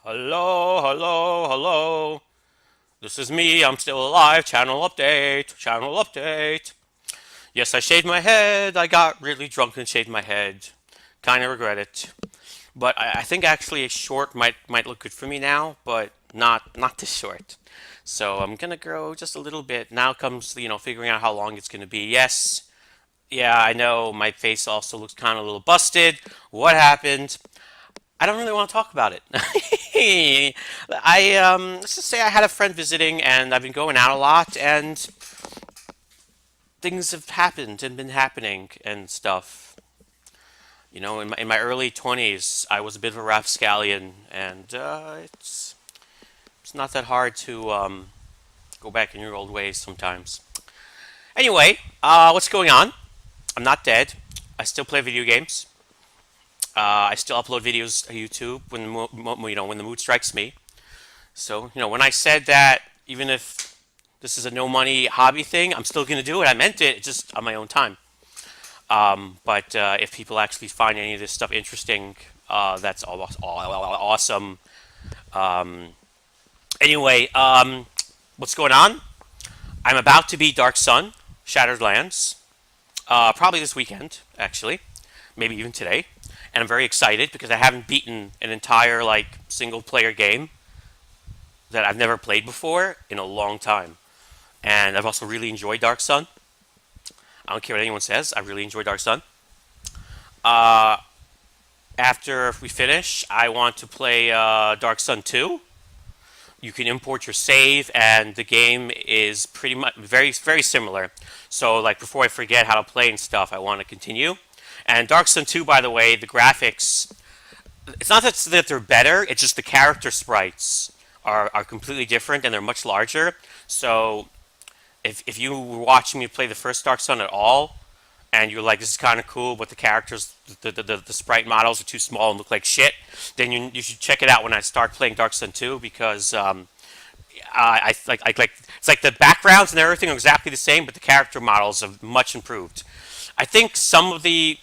Hello, hello, hello. This is me. I'm still alive. Channel update. Channel update. Yes, I shaved my head. I got really drunk and shaved my head. Kind of regret it. But I think actually a short might look good for me now, but not this short. So I'm gonna grow just a little bit. Now comes figuring out how long it's gonna be. Yes, yeah, I know my face also looks kind of a little busted. What happened? I don't really want to talk about it. Let's just say I had a friend visiting, and I've been going out a lot, and things have happened and been happening and stuff. In my early 20s, I was a bit of a rapscallion, and it's not that hard to go back in your old ways sometimes. Anyway, what's going on? I'm not dead. I still play video games. I still upload videos to YouTube when when the mood strikes me. So when I said that, even if this is a no money hobby thing, I'm still gonna do it. I meant it, just on my own time. But if people actually find any of this stuff interesting, that's all awesome. Um, anyway, what's going on? I'm about to beat Dark Sun, Shattered Lands, probably this weekend, actually, maybe even today. And I'm very excited because I haven't beaten an entire single player game that I've never played before in a long time. And I've also really enjoyed Dark Sun. I don't care what anyone says. I really enjoy Dark Sun. Uh, After we finish, I want to play Dark Sun 2. You can import your save, and the game is pretty much very similar. So, before I forget how to play and stuff, I want to continue. And Dark Sun 2, by the way, the graphics, it's not that they're better, it's just the character sprites are completely different and they're much larger. So if you were watching me play the first Dark Sun at all, and you're like, this is kind of cool, but the characters, the sprite models are too small and look like shit, then you should check it out when I start playing Dark Sun 2 because it's like the backgrounds and everything are exactly the same, but the character models are much improved. I think some of the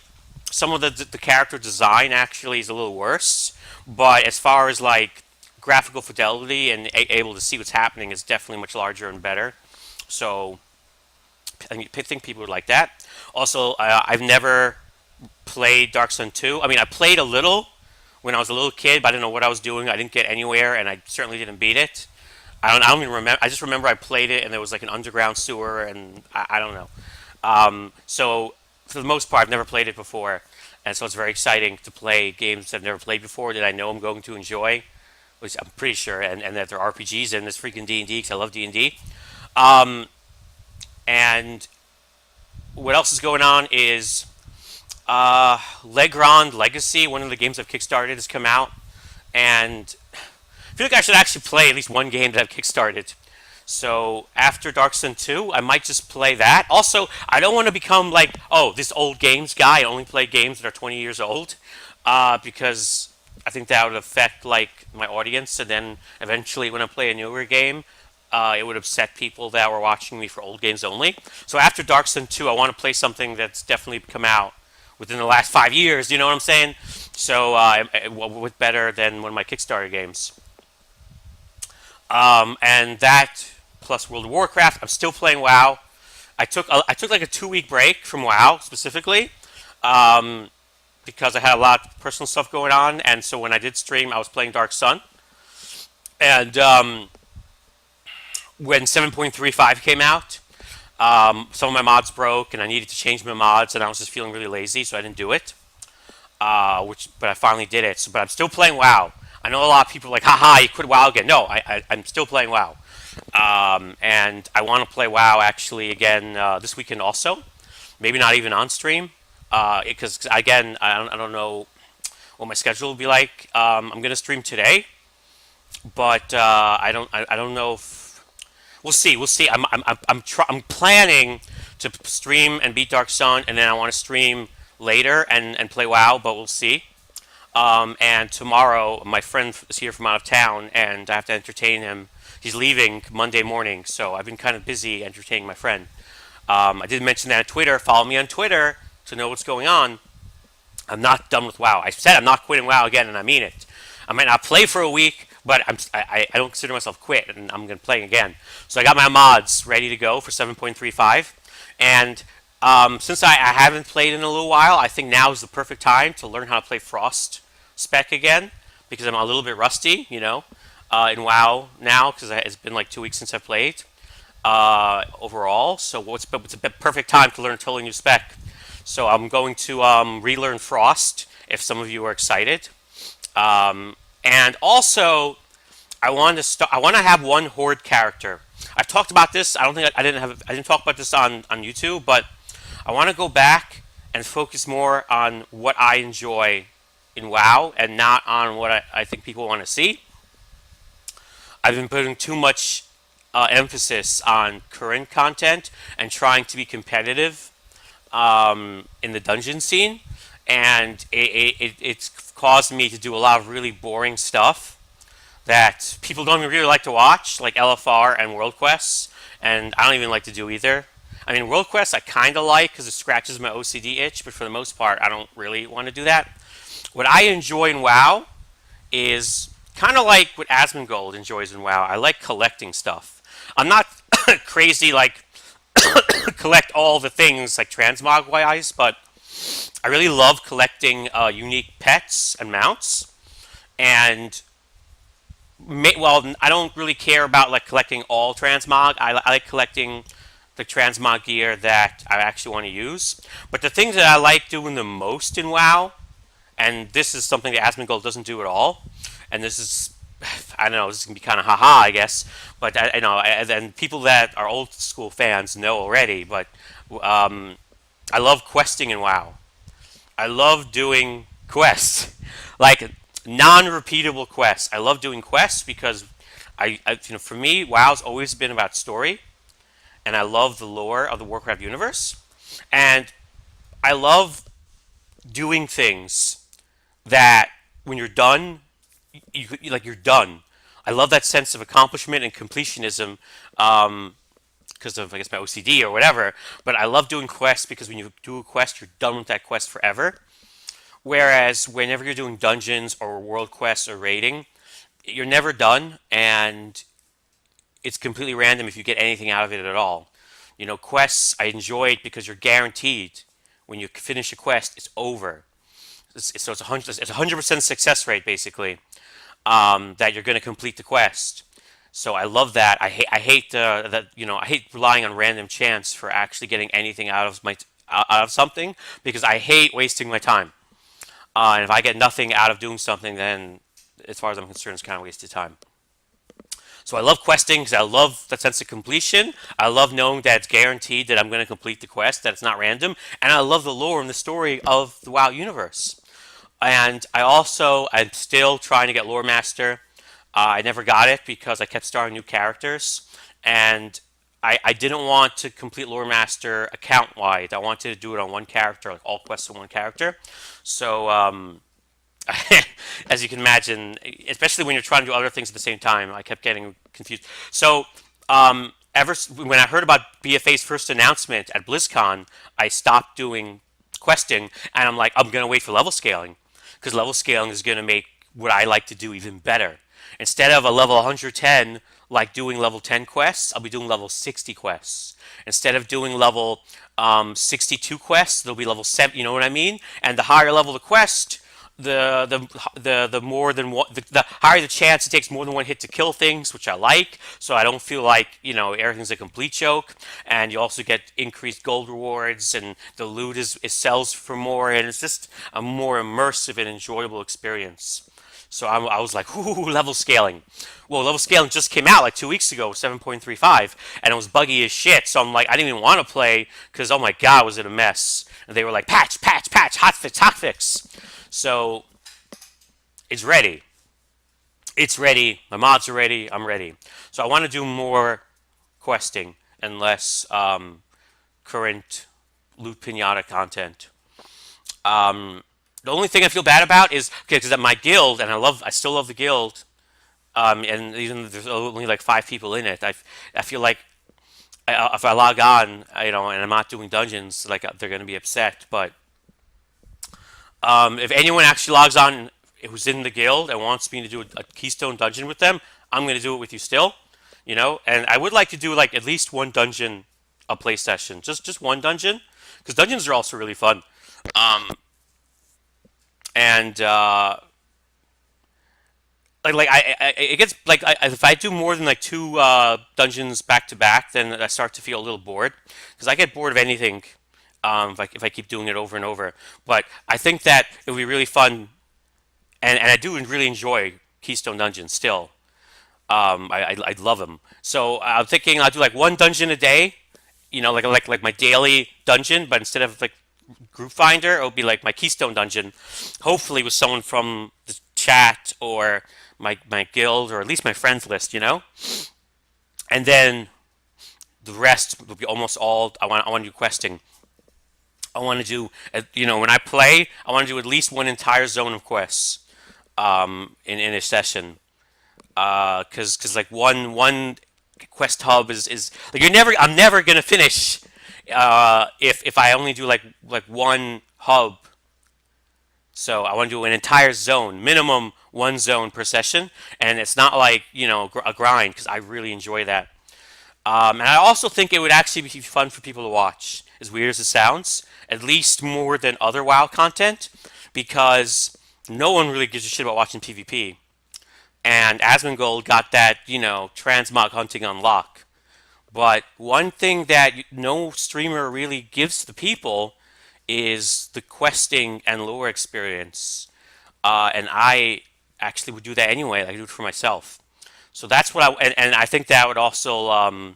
character design actually is a little worse, but as far as graphical fidelity and able to see what's happening is definitely much larger and better. So I think people would like that. Also, I've never played Dark Sun 2. I mean, I played a little when I was a little kid, but I didn't know what I was doing. I didn't get anywhere, and I certainly didn't beat it. I don't even remember. I just remember I played it, and there was an underground sewer, and I don't know. So for the most part, I've never played it before, and so it's very exciting to play games I've never played before that I know I'm going to enjoy, which I'm pretty sure, and that there are RPGs in this freaking D&D because I love D&D. Um, and what else is going on is Legrand Legacy, one of the games I've kickstarted, has come out, and I feel like I should actually play at least one game that I've kickstarted. So after Dark Sun 2, I might just play that. Also, I don't want to become this old games guy. I only play games that are 20 years old, because I think that would affect my audience. And then eventually, when I play a newer game, it would upset people that were watching me for old games only. So after Dark Sun 2, I want to play something that's definitely come out within the last 5 years. You know what I'm saying? So what better than one of my Kickstarter games? And that plus World of Warcraft. I'm still playing WoW. I took a 2 week break from WoW specifically, um, because I had a lot of personal stuff going on, and so when I did stream, I was playing Dark Sun. And when 7.35 came out, some of my mods broke, and I needed to change my mods, and I was just feeling really lazy, so I didn't do it. But I finally did it. So, but I'm still playing WoW. I know a lot of people are like, haha, you quit WoW again. No, I'm still playing WoW. And I want to play WoW actually again this weekend also. Maybe not even on stream. Because again, I don't know what my schedule will be like. I'm going to stream today. But I don't know if... We'll see. I'm planning to stream and beat Dark Sun, and then I want to stream later and play WoW, but we'll see. And tomorrow, my friend is here from out of town, and I have to entertain him. He's leaving Monday morning, so I've been kind of busy entertaining my friend. I did mention that on Twitter. Follow me on Twitter to know what's going on. I'm not done with WoW. I said I'm not quitting WoW again, and I mean it. I might not play for a week, but I don't consider myself quit, and I'm going to play again. So I got my mods ready to go for 7.35, and since I haven't played in a little while, I think now is the perfect time to learn how to play Frost spec again because I'm a little bit rusty, in WoW now because it's been like 2 weeks since I played overall. So it's a perfect time to learn a totally new spec. So I'm going to relearn Frost if some of you are excited. And also, I want to have one horde character. I've talked about this. I don't think I didn't talk about this on YouTube, but I want to go back and focus more on what I enjoy in WoW and not on what I think people want to see. I've been putting too much emphasis on current content and trying to be competitive in the dungeon scene, and it's caused me to do a lot of really boring stuff that people don't even really like to watch, like LFR and World Quests, and I don't even like to do either. I mean, World Quests I kind of like because it scratches my OCD itch, but for the most part, I don't really want to do that. What I enjoy in WoW is kind of like what Asmongold enjoys in WoW. I like collecting stuff. I'm not crazy like collect all the things like transmog wise, but I really love collecting unique pets and mounts. And well, I don't really care about like collecting all transmog. I like collecting the transmog gear that I actually want to use. But the things that I like doing the most in WoW, and this is something that Asmongold doesn't do at all, and this is, I don't know, this is gonna be kind of haha, I guess, but I know, and people that are old school fans know already, but I love questing in WoW. I love doing quests, like non-repeatable quests. I love doing quests because for me, WoW's always been about story, and I love the lore of the Warcraft universe, and I love doing things that when you're done, you're done. I love that sense of accomplishment and completionism because of I guess my OCD or whatever. But I love doing quests because when you do a quest, you're done with that quest forever. Whereas whenever you're doing dungeons or world quests or raiding, you're never done, and it's completely random if you get anything out of it at all. Quests I enjoy it because you're guaranteed when you finish a quest, it's over. So it's 100% success rate basically that you're going to complete the quest. So I love that. I hate that I hate relying on random chance for actually getting anything out of something because I hate wasting my time. And if I get nothing out of doing something, then as far as I'm concerned, it's kind of wasted time. So I love questing because I love that sense of completion. I love knowing that it's guaranteed that I'm going to complete the quest, that it's not random, and I love the lore and the story of the WoW universe. And I'm still trying to get Lore Master. I never got it because I kept starting new characters, and I didn't want to complete Lore Master account wide. I wanted to do it on one character, like all quests on one character. So as you can imagine, especially when you're trying to do other things at the same time, I kept getting confused. So, when I heard about BFA's first announcement at BlizzCon, I stopped doing questing, and I'm like, I'm gonna wait for level scaling, because level scaling is gonna make what I like to do even better. Instead of a level 110, like doing level 10 quests, I'll be doing level 60 quests. Instead of doing level 62 quests, they'll be level 7. You know what I mean? And the higher level the quest, the more than one, the higher the chance it takes more than one hit to kill things, which I like. So I don't feel like everything's a complete joke. And you also get increased gold rewards, and the loot it sells for more, and it's just a more immersive and enjoyable experience. So I was like, ooh, level scaling. Well, level scaling just came out like 2 weeks ago, 7.35, and it was buggy as shit. So I'm like, I didn't even want to play because, oh my god, was it a mess. And they were like, patch, patch, patch, hotfix, hotfix. So it's ready. It's ready. My mods are ready. I'm ready. So I want to do more questing and less current loot pinata content. The only thing I feel bad about is because at my guild, and I still love the guild, and even there's only like 5 people in it. I feel like if I log on, and I'm not doing dungeons, like they're going to be upset. But if anyone actually logs on who's in the guild and wants me to do a Keystone dungeon with them, I'm going to do it with you still. And I would like to do like at least one dungeon a play session, just one dungeon, because dungeons are also really fun. Um, and it gets like if I do more than like two dungeons back to back, then I start to feel a little bored because I get bored of anything if I keep doing it over and over. But I think that it would be really fun, and I do really enjoy Keystone Dungeons still. I love them. So I'm thinking I'll do like one dungeon a day, like my daily dungeon, but instead of like group finder, it'll be like my Keystone dungeon, hopefully with someone from the chat or my guild or at least my friends list. And then the rest will be almost all I want to do questing. I want to do when I play, I want to do at least one entire zone of quests in a session. Because like one quest hub is like I'm never gonna finish if I only do like one hub. So I want to do an entire zone, minimum one zone per session, and it's not like a grind because I really enjoy that. And I also think it would actually be fun for people to watch, as weird as it sounds, at least more than other WoW content, because no one really gives a shit about watching PvP. And Asmongold got that, transmog hunting on lock. But one thing that no streamer really gives the people is the questing and lore experience. And I actually would do that anyway. I do it for myself. So that's what and I think that would also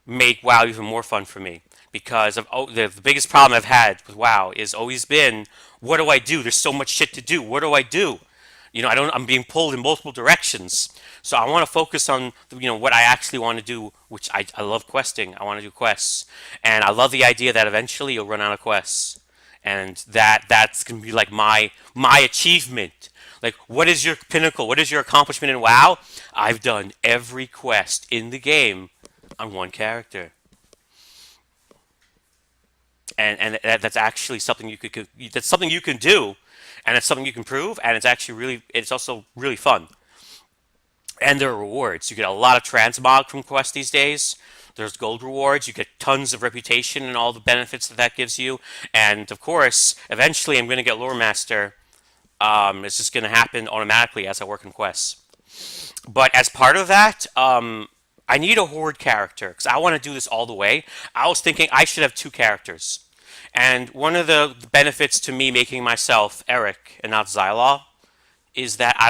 make WoW even more fun for me because the biggest problem I've had with WoW is always been, what do I do? There's so much shit to do. What do I do? I'm being pulled in multiple directions. So I want to focus on what I actually want to do, which I love questing. I want to do quests, and I love the idea that eventually you'll run out of quests, and that's gonna be like my achievement. Like, what is your pinnacle? What is your accomplishment in WoW? I've done every quest in the game on one character, and that's actually something that's something you can do, and it's something you can prove, and it's also really fun. And there are rewards. You get a lot of transmog from quests these days. There's gold rewards. You get tons of reputation and all the benefits that gives you. And of course, eventually, I'm going to get lore master. It's just going to happen automatically as I work in quests. But as part of that, I need a horde character because I want to do this all the way. I was thinking I should have two characters. And one of the benefits to me making myself Eric and not Zhylaw is that I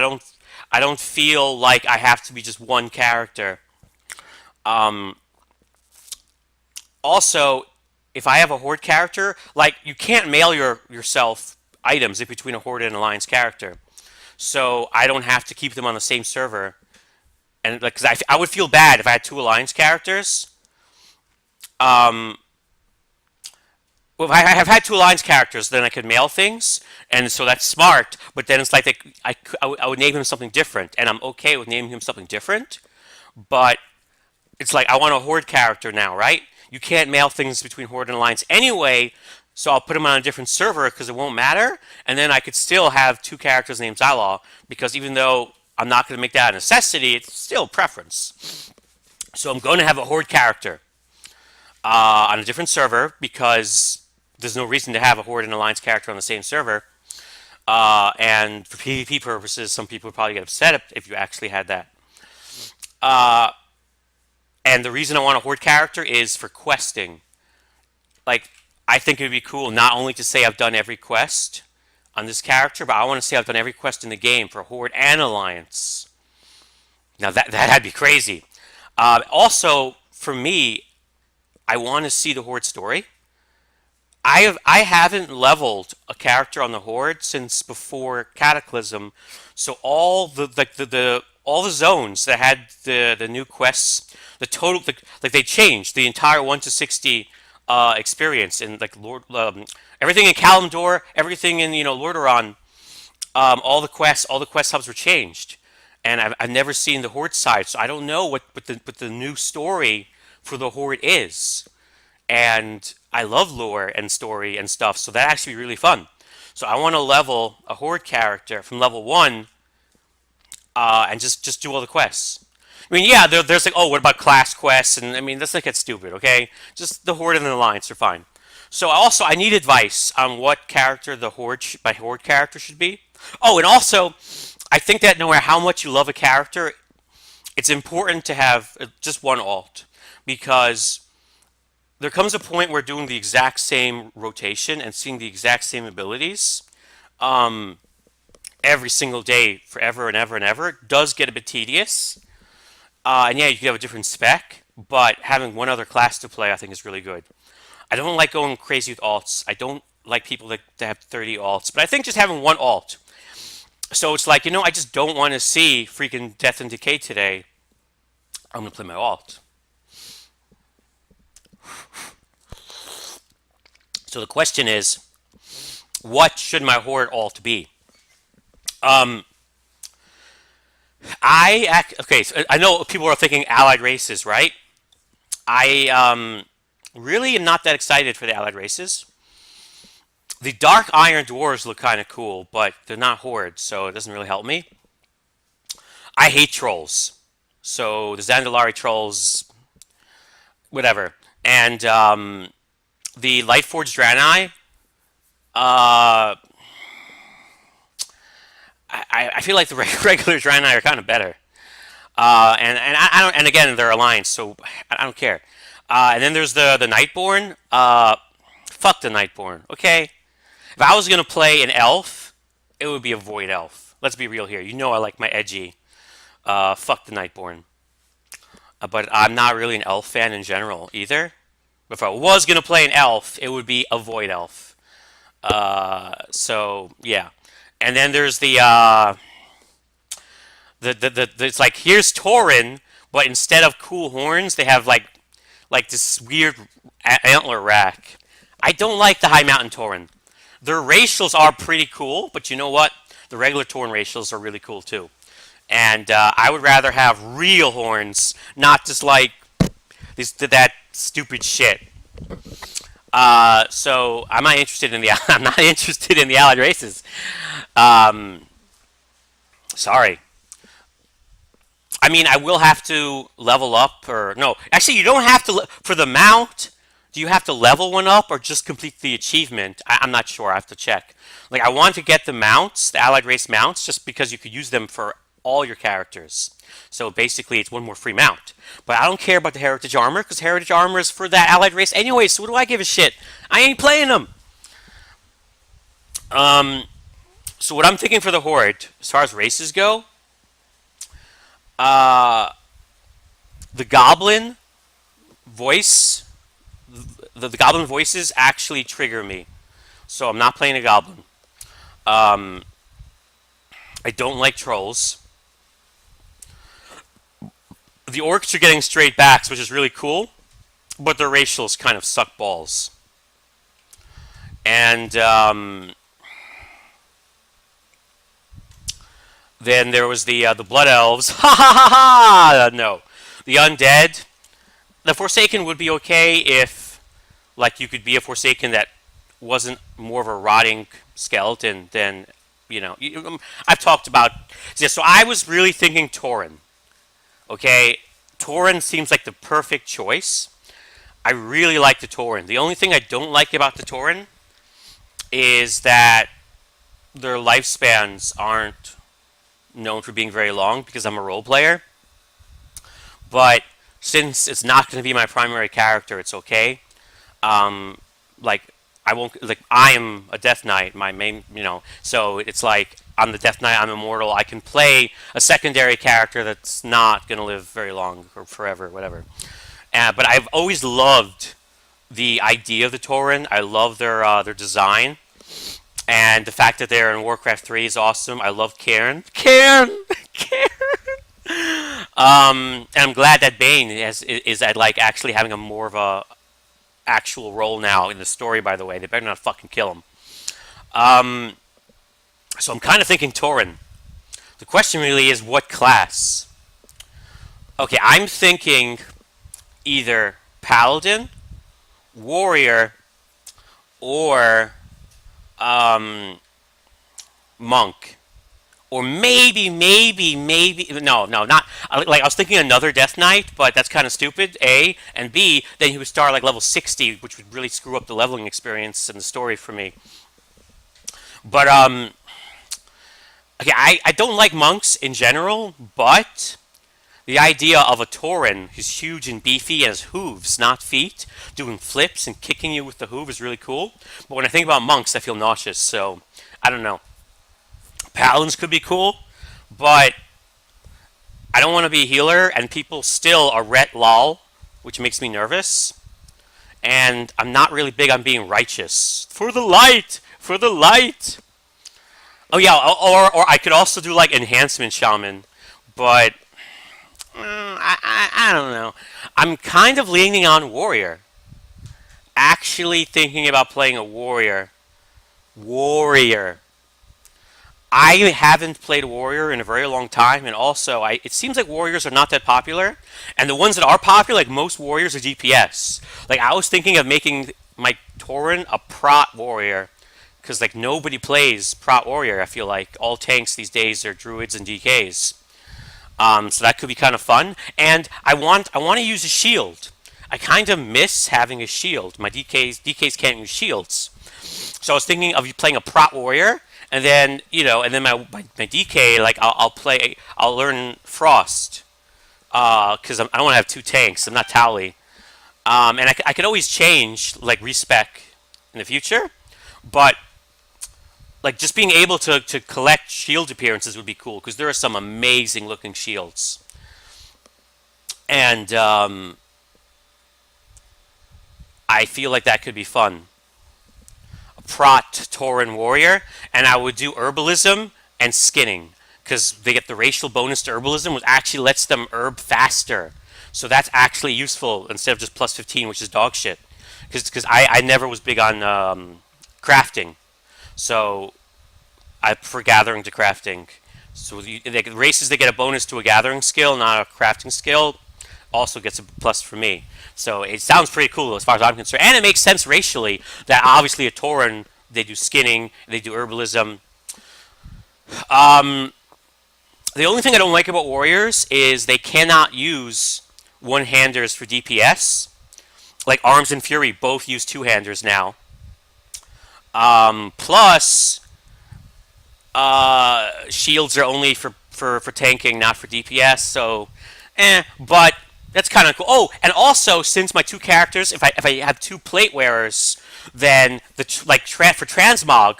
don't feel like I have to be just one character. Um, Also, if I have a horde character, like you can't mail yourself items in between a horde and alliance character, so I don't have to keep them on the same server. And like, because I would feel bad if I had two alliance characters. Um, well, if I have had two alliance characters, then I could mail things, and so that's smart. But then it's like I would name him something different, and I'm okay with naming him something different. But it's like I want a horde character now, right? You can't mail things between horde and alliance anyway, so I'll put them on a different server because it won't matter, and then I could still have two characters named Zhylaw because even though I'm not going to make that a necessity, it's still a preference. So I'm going to have a horde character on a different server because there's no reason to have a horde and alliance character on the same server. And for PvP purposes, some people would probably get upset if you actually had that. Uh, and the reason I want a horde character is for questing. Like, I think it would be cool not only to say I've done every quest on this character, but I want to say I've done every quest in the game for horde and alliance. Now that'd be crazy. Also, for me, I want to see the horde story. I haven't leveled a character on the horde since before Cataclysm, so all the zones that had the new quests, the total like they changed the entire 1 to 60 experience in like Lord everything in Kalimdor, everything in Lordaeron, all the quest hubs were changed, and I've never seen the horde side, so I don't know what the new story for the horde is. And I love lore and story and stuff, so that actually be really fun. So I want to level a horde character from level 1 and just do all the quests. I mean, yeah, there's like, oh, what about class quests? And I mean, that's like get stupid, okay? Just the horde and the alliance are fine. So also, I need advice on what character the horde my horde character should be. Oh, and also, I think that no matter how much you love a character, it's important to have just one alt because there comes a point where doing the exact same rotation and seeing the exact same abilities every single day forever and ever and ever does get a bit tedious. And yeah, you can have a different spec, but having one other class to play, I think, is really good. I don't like going crazy with alts. I don't like people that have 30 alts, but I think just having one alt. So it's like, I just don't want to see freaking Death and Decay today. I'm going to play my alt. So the question is, what should my horde alt be? Okay. So I know people are thinking allied races, right? I really am not that excited for the allied races. The Dark Iron Dwarves look kind of cool, but they're not hordes, so it doesn't really help me. I hate trolls, so the Zandalari trolls, whatever, and the Lightforged Draenei. Uh, I feel like the regular Draenei are kind of better. And I don't. And again, they're alliance, so I don't care. And then there's the Nightborn. Fuck the Nightborn. Okay, if I was gonna play an elf, it would be a Void Elf. Let's be real here. I like my edgy. Fuck the Nightborn. But I'm not really an elf fan in general either. If I was gonna play an elf, it would be a Void Elf. So yeah. And then there's it's like here's Tauren, but instead of cool horns, they have like this weird antler rack. I don't like the High Mountain Tauren. Their racials are pretty cool, but you know what? The regular Tauren racials are really cool too. And I would rather have real horns, not just like that stupid shit. So I'm not interested in the I'm not interested in the allied races. Um, Sorry. I mean, I will have to level up, or no? Actually, you don't have to for the mount. Do you have to level one up, or just complete the achievement? I'm not sure. I have to check. Like, I want to get the mounts, the allied race mounts, just because you could use them for all your characters. So basically, it's one more free mount. But I don't care about the heritage armor because heritage armor is for that allied race anyway. So what do I give a shit? I ain't playing them. So what I'm thinking for the horde, as far as races go, uh, the goblin voice, the goblin voices actually trigger me. So I'm not playing a goblin. Um, I don't like trolls. The orcs are getting straight backs, which is really cool, but their racials kind of suck balls. And then there was the blood elves. Ha ha ha ha! No, the undead. The Forsaken would be okay if, like, you could be a Forsaken that wasn't more of a rotting skeleton than, I've talked about. Yeah, so I was really thinking Tauren. Okay, Tauren seems like the perfect choice. I really like the Tauren. The only thing I don't like about the Tauren is that their lifespans aren't known for being very long because I'm a role player. But since it's not going to be my primary character, it's okay. Like I won't like I am a Death Knight, my main, so it's like I'm the Death Knight, I'm immortal. I can play a secondary character that's not going to live very long or forever, whatever. But I've always loved the idea of the Tauren. I love their design. And the fact that they're in Warcraft 3 is awesome. I love Cairn. Cairn! Cairn! And I'm glad that Bane is at like actually having a more of a actual role now in the story, by the way. They better not fucking kill him. So I'm kind of thinking Tauren. The question really is what class? Okay, I'm thinking either Paladin, Warrior, or monk. Or maybe, no, not like I was thinking another Death Knight, but that's kind of stupid. A and B, then he would start like level 60, which would really screw up the leveling experience and the story for me. But okay, I don't like monks in general, but the idea of a Tauren who's huge and beefy and has hooves, not feet, doing flips and kicking you with the hoof is really cool. But when I think about monks, I feel nauseous. So I don't know. Paladins could be cool, but I don't want to be a healer, and people still are ret lol, which makes me nervous. And I'm not really big on being righteous. For the light! For the light! Oh yeah, or I could also do like enhancement shaman, but I don't know. I'm kind of leaning on warrior. Actually thinking about playing a warrior. Warrior. I haven't played Warrior in a very long time, and also it seems like Warriors are not that popular, and the ones that are popular, like most Warriors, are DPS. Like I was thinking of making my Tauren a Prot Warrior, because like nobody plays Prot Warrior. I feel like all tanks these days are Druids and DKs, so that could be kind of fun. And I want to use a shield. I kind of miss having a shield. My DKs can't use shields. So I was thinking of you playing a Prot Warrior, and then my DK, like I'll learn Frost, because I don't want to have two tanks. I'm not Tally, and I could always change like respec in the future, but like just being able to collect shield appearances would be cool because there are some amazing looking shields, and I feel like that could be fun. Prot Tauren Warrior, and I would do herbalism and skinning because they get the racial bonus to herbalism, which actually lets them herb faster. So that's actually useful instead of just plus 15, which is dog shit. Because I never was big on crafting, so I prefer gathering to crafting. So races that get a bonus to a gathering skill, not a crafting skill, also gets a plus for me. So it sounds pretty cool as far as I'm concerned. And it makes sense racially that obviously a Tauren, they do skinning, they do herbalism. The only thing I don't like about Warriors is they cannot use one-handers for DPS. Like Arms and Fury both use two-handers now. Plus, shields are only for tanking, not for DPS. So, but that's kind of cool. Oh, and also since my two characters, if I have two plate wearers, then for transmog,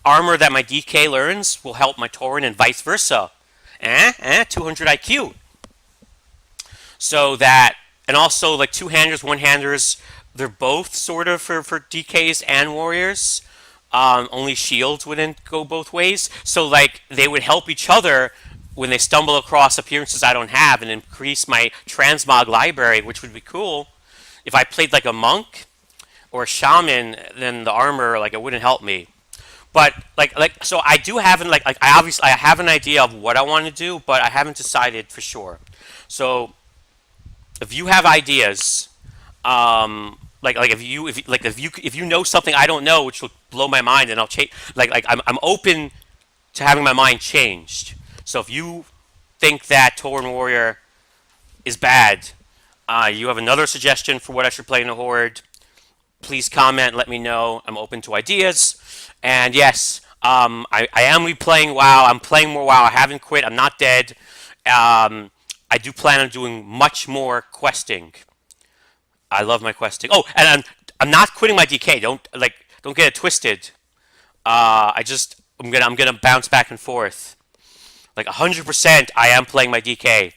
armor that my DK learns will help my Tauren and vice versa. 200 IQ. So that, and also like two-handers, one-handers, they're both sort of for DKs and warriors. Only shields wouldn't go both ways. So like they would help each other when they stumble across appearances I don't have and increase my transmog library, which would be cool. If I played like a monk or a shaman, then the armor, like, it wouldn't help me. But so I do have I have an idea of what I want to do, but I haven't decided for sure. So if you have ideas, if you know something I don't know, which will blow my mind, and I'll change. I'm open to having my mind changed. So if you think that Tauren Warrior is bad, you have another suggestion for what I should play in a Horde, please comment, let me know. I'm open to ideas. And yes, I am replaying WoW. I'm playing more WoW. I haven't quit. I'm not dead. I do plan on doing much more questing. I love my questing. Oh, and I'm not quitting my DK. Don't get it twisted. I'm gonna bounce back and forth. Like 100%, I am playing my DK.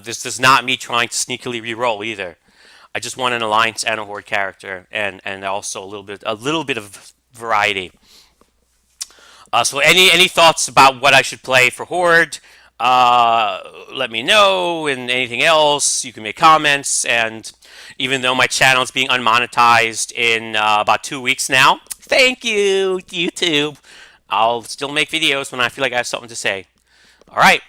This is not me trying to sneakily re-roll either. I just want an alliance and a horde character, and also a little bit of variety. So any thoughts about what I should play for horde? Let me know, and anything else you can make comments. And even though my channel is being unmonetized in about 2 weeks now, thank you YouTube. I'll still make videos when I feel like I have something to say. All right.